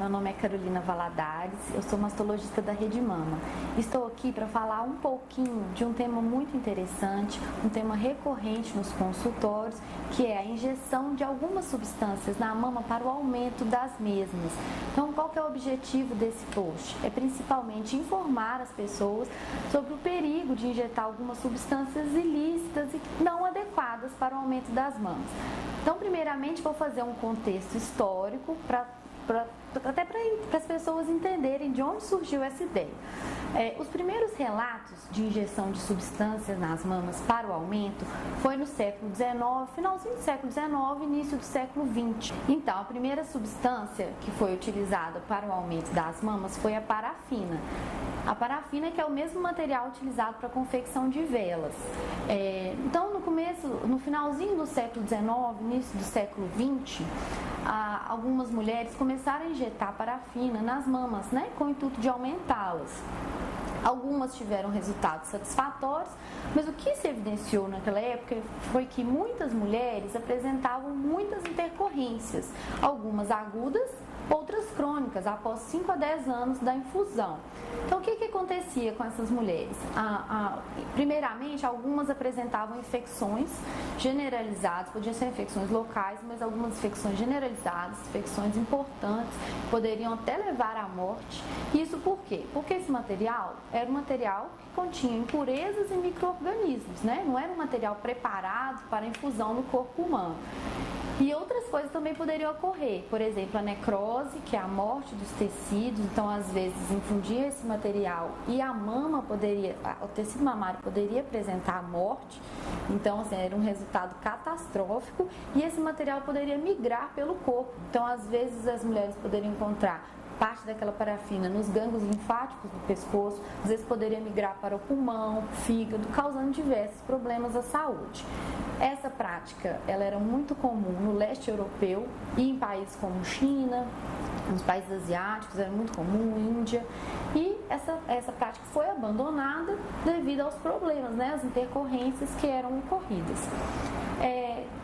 meu nome é Carolina Valadares, eu sou mastologista da Rede Mama. Estou aqui para falar um pouquinho de um tema muito interessante, um tema recorrente nos consultórios, que é a injeção de algumas substâncias na mama para o aumento das mesmas. Então, qual que é o objetivo desse post? É principalmente informar as pessoas sobre o perigo de injetar algumas substâncias ilícitas e não adequadas para o aumento das mamas. Então, primeiramente, vou fazer um contexto histórico até para as pessoas entenderem de onde surgiu essa ideia. Os primeiros relatos de injeção de substâncias nas mamas para o aumento foi no século XIX, finalzinho do século XIX, início do século XX. Então, a primeira substância que foi utilizada para o aumento das mamas foi a parafina. A parafina, que é o mesmo material utilizado para a confecção de velas. Então, no finalzinho do século XIX, início do século XX, algumas mulheres começaram a injetar parafina nas mamas, né, com o intuito de aumentá-las. Algumas tiveram resultados satisfatórios, mas o que se evidenciou naquela época foi que muitas mulheres apresentavam muitas intercorrências, algumas agudas, outras crônicas, após 5 a 10 anos da infusão. Então, o que acontecia com essas mulheres? Primeiramente, algumas apresentavam infecções generalizadas, podiam ser infecções locais, mas algumas infecções generalizadas, infecções importantes, poderiam até levar à morte. Isso por quê? Porque esse material era um material que continha impurezas e micro-organismos, né? Não era um material preparado para infusão no corpo humano. E outras coisas também poderiam ocorrer, por exemplo, a necrose, que é a morte dos tecidos, então às vezes infundia esse material e a mama o tecido mamário poderia apresentar a morte, então assim, era um resultado catastrófico e esse material poderia migrar pelo corpo, então às vezes as mulheres poderiam encontrar parte daquela parafina nos gânglios linfáticos do pescoço, às vezes poderia migrar para o pulmão, fígado, causando diversos problemas à saúde. Essa prática ela era muito comum no leste europeu e em países como China, nos países asiáticos, era muito comum, Índia, e essa prática foi abandonada devido aos problemas, né, as intercorrências que eram ocorridas.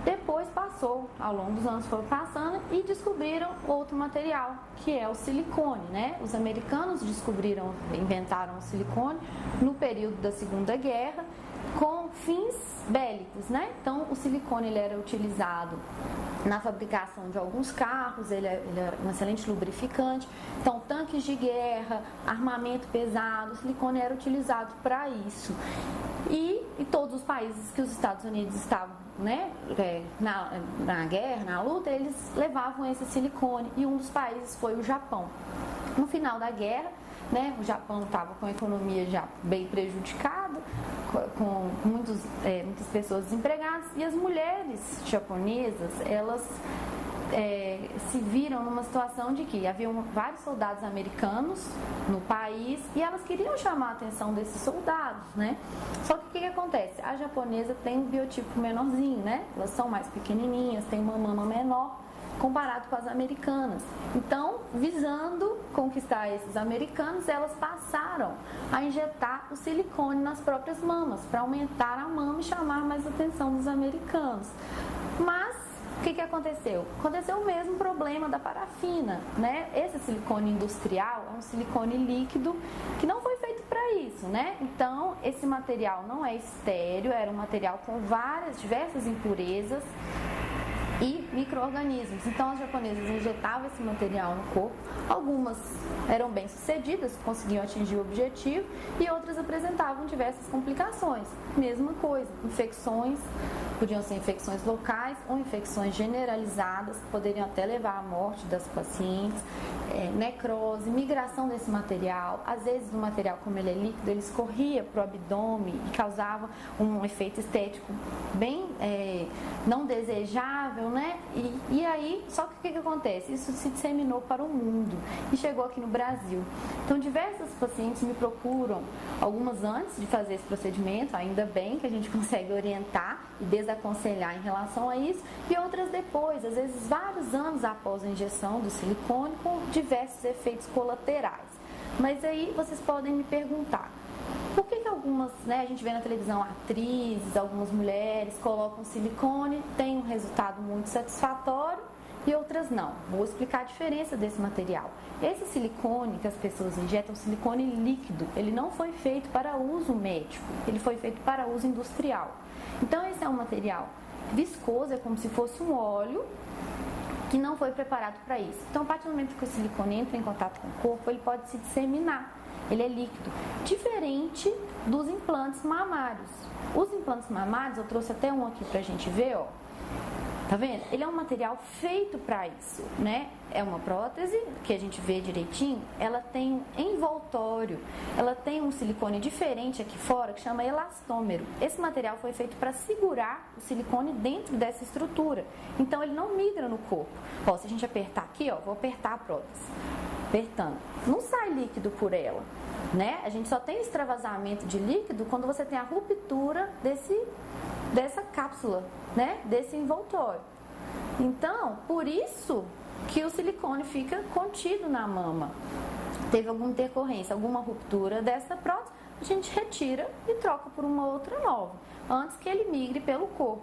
Depois passou, ao longo dos anos foram passando e descobriram outro material, que é o silicone, né? Os americanos inventaram o silicone no período da Segunda Guerra com fins bélicos, né? Então, o silicone ele era utilizado na fabricação de alguns carros, ele é um excelente lubrificante. Então, tanques de guerra, armamento pesado, o silicone era utilizado para isso. E em todos os países que os Estados Unidos estavam, né, na guerra, na luta, eles levavam esse silicone e um dos países foi o Japão. No final da guerra, né, o Japão estava com a economia já bem prejudicada, com muitas pessoas desempregadas e as mulheres japonesas, elas se viram numa situação de que haviam vários soldados americanos no país e elas queriam chamar a atenção desses soldados, né? Só que o que acontece? A japonesa tem um biotipo menorzinho, né? Elas são mais pequenininhas, têm uma mama menor comparado com as americanas. Então, visando conquistar esses americanos, elas passaram a injetar o silicone nas próprias mamas para aumentar a mama e chamar mais a atenção dos americanos. Mas o que aconteceu? Aconteceu o mesmo problema da parafina, né? Esse silicone industrial é um silicone líquido que não foi feito para isso, né? Então, esse material não é estéril, era um material com diversas impurezas e micro-organismos. Então, as japonesas injetavam esse material no corpo. Algumas eram bem-sucedidas, conseguiam atingir o objetivo, e outras apresentavam diversas complicações. Mesma coisa, infecções, podiam ser infecções locais ou infecções generalizadas, que poderiam até levar à morte das pacientes, necrose, migração desse material. Às vezes, o material, como ele é líquido, ele escorria para o abdômen e causava um efeito estético bem não desejável, né? E aí, só que o que acontece? Isso se disseminou para o mundo e chegou aqui no Brasil. Então, diversas pacientes me procuram, algumas antes de fazer esse procedimento, ainda bem que a gente consegue orientar e desaconselhar em relação a isso, e outras depois, às vezes vários anos após a injeção do silicone, com diversos efeitos colaterais. Mas aí vocês podem me perguntar, por que algumas, né, a gente vê na televisão atrizes, algumas mulheres colocam silicone, tem um resultado muito satisfatório e outras não. Vou explicar a diferença desse material. Esse silicone que as pessoas injetam, silicone líquido, ele não foi feito para uso médico, ele foi feito para uso industrial. Então esse é um material viscoso, é como se fosse um óleo que não foi preparado para isso. Então a partir do momento que o silicone entra em contato com o corpo, ele pode se disseminar, ele é líquido, diferente dos implantes mamários. Os implantes mamários, eu trouxe até um aqui pra gente ver, ó. Tá vendo? Ele é um material feito para isso, né? É uma prótese que a gente vê direitinho, ela tem um envoltório, ela tem um silicone diferente aqui fora que chama elastômero. Esse material foi feito para segurar o silicone dentro dessa estrutura, então ele não migra no corpo. Ó, se a gente apertar aqui, ó, vou apertar a prótese, apertando, não sai líquido por ela, né? A gente só tem extravasamento de líquido quando você tem a ruptura dessa cápsula, né, desse envoltório. Então, por isso que o silicone fica contido na mama. Teve alguma intercorrência, alguma ruptura dessa prótese, a gente retira e troca por uma outra nova, antes que ele migre pelo corpo,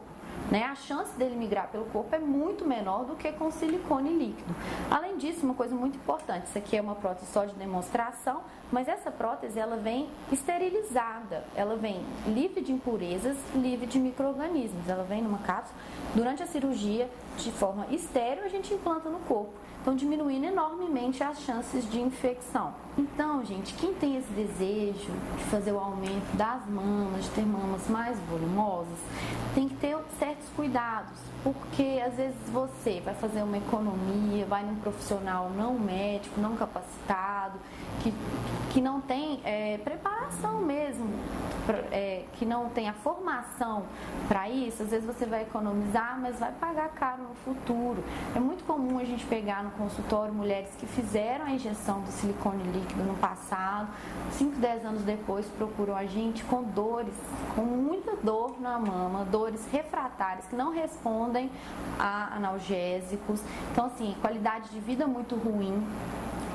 né? A chance dele migrar pelo corpo é muito menor do que com silicone líquido. Além disso, uma coisa muito importante, isso aqui é uma prótese só de demonstração, mas essa prótese ela vem esterilizada, ela vem livre de impurezas, livre de micro-organismos, ela vem numa cápsula. Durante a cirurgia, de forma estéril, a gente implanta no corpo, então diminuindo enormemente as chances de infecção. Então, gente, quem tem esse desejo de fazer o aumento das mamas, de ter mamas mais volumosas, tem que ter certos cuidados, porque às vezes você vai fazer uma economia, vai num profissional não médico, não capacitado, que não tem preparação mesmo, que não tem a formação para isso. Às vezes você vai economizar, mas vai pagar caro no futuro. É muito comum a gente pegar no consultório mulheres que fizeram a injeção do silicone líquido no passado, 5, 10 anos depois procuram a gente com dores, com muita dor na mama, dores refratárias que não respondem a analgésicos. Então, assim, qualidade de vida muito ruim.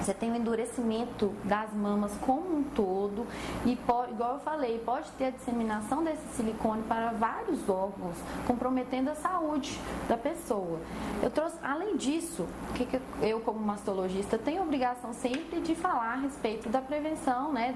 Você tem um endurecimento das mamas como um todo e, igual eu falei, pode ter a disseminação desse silicone para vários órgãos, comprometendo a saúde da pessoa. Eu trouxe, além disso, que eu como mastologista tenho a obrigação sempre de falar a respeito da prevenção, né,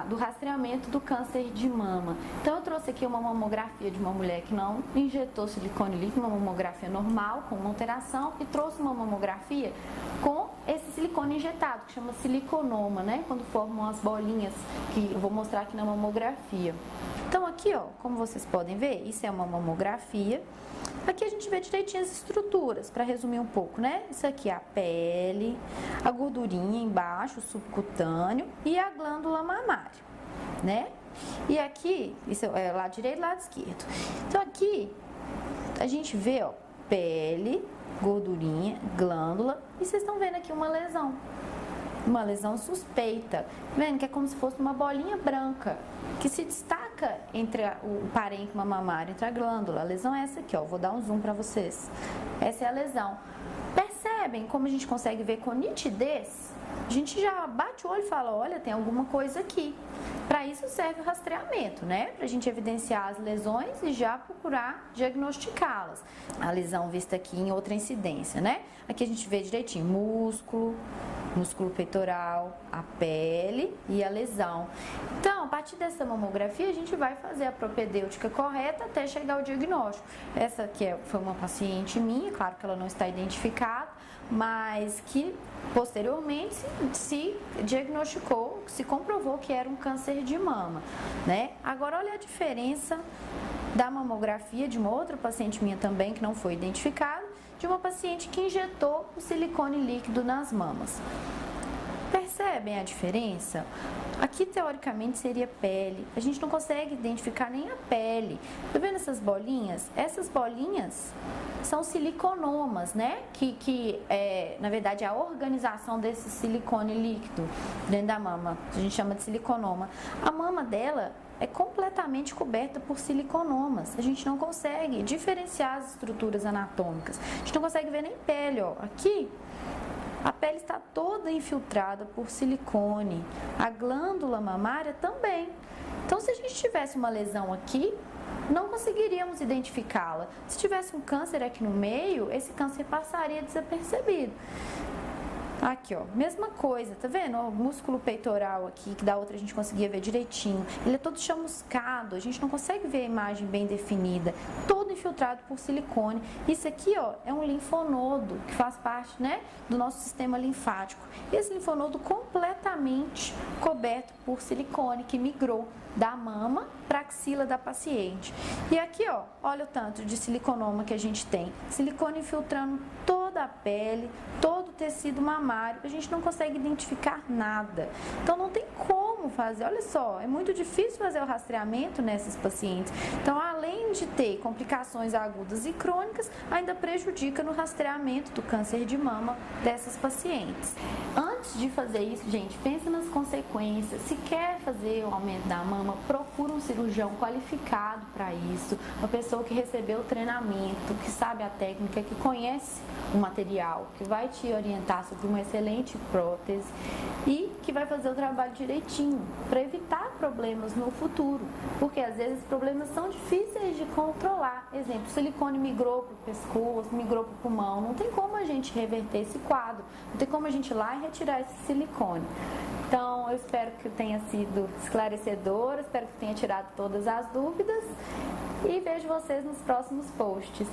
do rastreamento do câncer de mama. Então eu trouxe aqui uma mamografia de uma mulher que não injetou silicone líquido, uma mamografia normal, com uma alteração, e trouxe uma mamografia com esse silicone injetado, que chama siliconoma, né? Quando formam as bolinhas, que eu vou mostrar aqui na mamografia. Então aqui, ó, como vocês podem ver, isso é uma mamografia. Aqui a gente vê direitinho as estruturas, para resumir um pouco, né? Isso aqui é a pele, a gordurinha embaixo, o subcutâneo e a glândula mamária, né? E aqui, isso é lado direito e lado esquerdo. Então aqui a gente vê, ó, pele, gordurinha, glândula, e vocês estão vendo aqui uma lesão suspeita, vendo que é como se fosse uma bolinha branca que se destaca entre o parênquima mamário, entre a glândula. A lesão é essa aqui, ó, vou dar um zoom para vocês. Essa é a lesão. Percebem como a gente consegue ver com nitidez? A gente já bate o olho e fala, olha, tem alguma coisa aqui. Para isso serve o rastreamento, né? Para a gente evidenciar as lesões e já procurar diagnosticá-las. A lesão vista aqui em outra incidência, né? Aqui a gente vê direitinho músculo peitoral, a pele e a lesão. Então, a partir dessa mamografia, a gente vai fazer a propedêutica correta até chegar ao diagnóstico. Essa aqui foi uma paciente minha, claro que ela não está identificada, mas que posteriormente se diagnosticou, se comprovou que era um câncer de mama, né? Agora, olha a diferença da mamografia de uma outra paciente minha também, que não foi identificada, de uma paciente que injetou o silicone líquido nas mamas. Percebem a diferença? Aqui, teoricamente, seria pele. A gente não consegue identificar nem a pele. Tá vendo essas bolinhas? Essas bolinhas são siliconomas, né? Que na verdade, é a organização desse silicone líquido dentro da mama. A gente chama de siliconoma. A mama dela é completamente coberta por siliconomas. A gente não consegue diferenciar as estruturas anatômicas. A gente não consegue ver nem pele, ó. Aqui, a pele está toda infiltrada por silicone. A glândula mamária também. Então, se a gente tivesse uma lesão aqui, não conseguiríamos identificá-la. Se tivesse um câncer aqui no meio, esse câncer passaria desapercebido. Aqui, ó, mesma coisa, tá vendo? O músculo peitoral aqui, que da outra a gente conseguia ver direitinho. Ele é todo chamuscado, a gente não consegue ver a imagem bem definida. Todo infiltrado por silicone. Isso aqui, ó, é um linfonodo, que faz parte, né, do nosso sistema linfático. Esse linfonodo completamente coberto por silicone, que migrou da mama para a axila da paciente. E aqui, ó, olha o tanto de siliconoma que a gente tem. Silicone infiltrando toda a pele, todo o tecido mamário, a gente não consegue identificar nada. Então não tem como fazer, olha só, é muito difícil fazer o rastreamento nessas pacientes. Então, além de ter complicações agudas e crônicas, ainda prejudica no rastreamento do câncer de mama dessas pacientes. Antes de fazer isso, gente, pensa nas consequências. Se quer fazer o aumento da mama, procura um cirurgião qualificado para isso, uma pessoa que recebeu treinamento, que sabe a técnica, que conhece o material, que vai te orientar sobre uma excelente prótese e que vai fazer o trabalho direitinho para evitar problemas no futuro, porque às vezes problemas são difíceis de controlar. Exemplo, silicone migrou para o pescoço, migrou para o pulmão, não tem como a gente reverter esse quadro, não tem como a gente ir lá e retirar esse silicone. Então, eu espero que tenha sido esclarecedor, espero que tenha tirado todas as dúvidas e vejo vocês nos próximos posts.